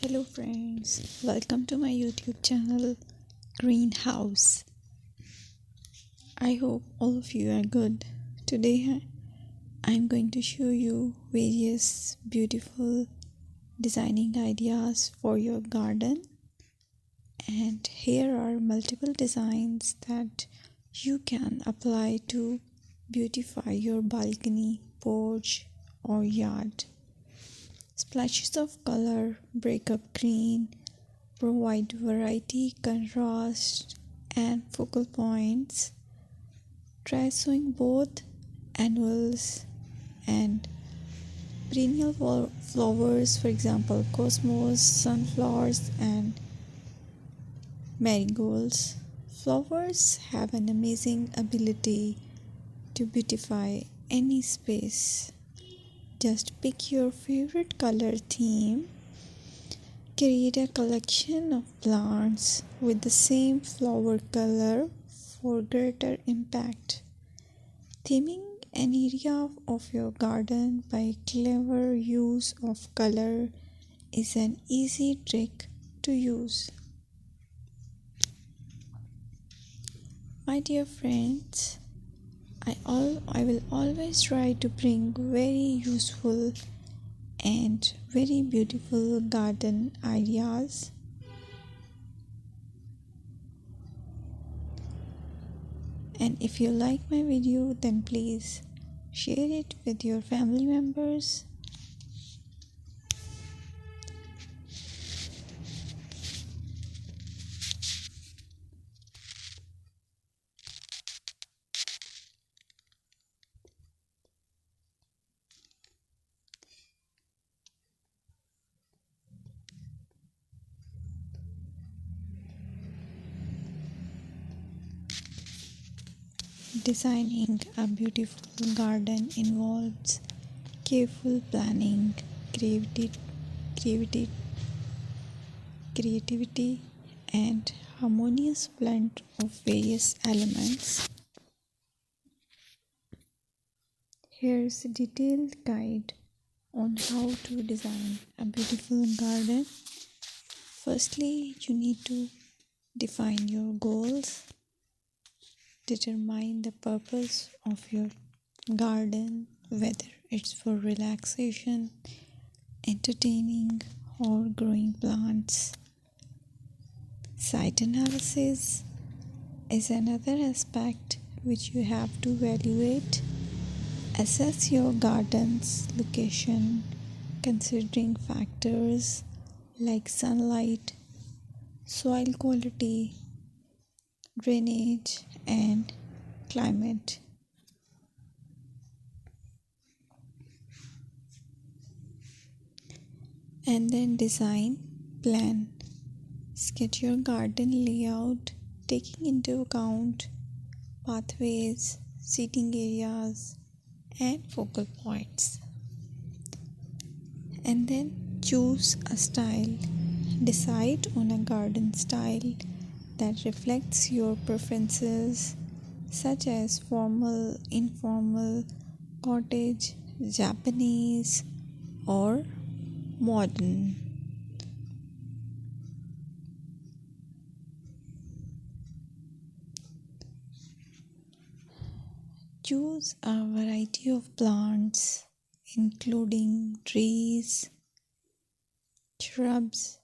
Hello friends, welcome to my YouTube channel Greenhouse. I hope all of you are good. Today I'm going to show you various beautiful designing ideas for your garden, and here are multiple designs that you can apply to beautify your balcony, porch or yard. Splashes of color break up green, provide variety, contrast, and focal points. Try sowing both annuals and perennial flowers, for example, cosmos, sunflowers, and marigolds. Flowers have an amazing ability to beautify any space. Just pick your favorite color theme. Create a collection of plants with the same flower color for greater impact. Theming an area of your garden by clever use of color is an easy trick to use. My dear friends, I will always try to bring very useful and very beautiful garden ideas. And if you like my video, then please share it with your family members. Designing a beautiful garden involves careful planning, creativity, and harmonious blend of various elements. Here's a detailed guide on how to design a beautiful garden. Firstly, you need to define your goals. Determine the purpose of your garden, whether it's for relaxation, entertaining, or growing plants. Site analysis is another aspect which you have to evaluate. Assess your garden's location, considering factors like sunlight, soil quality, drainage, and climate. And then design plan. Sketch your garden layout, taking into account pathways, seating areas, and focal points. And then choose a style. Decide on a garden style that reflects your preferences, such as formal, informal, cottage, Japanese, or modern. Choose a variety of plants, including trees, shrubs,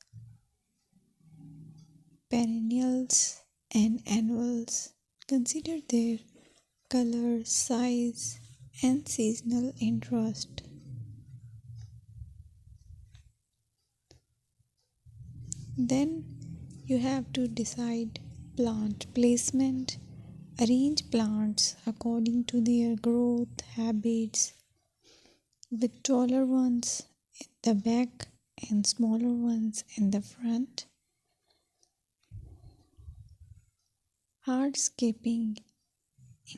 perennials, and annuals. Consider their color, size, and seasonal interest. Then you have to decide plant placement. Arrange plants according to their growth habits, with taller ones in the back and smaller ones in the front. Hardscaping.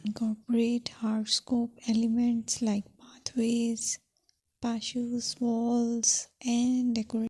Incorporate hardscape elements like pathways, patios, walls, and decoration.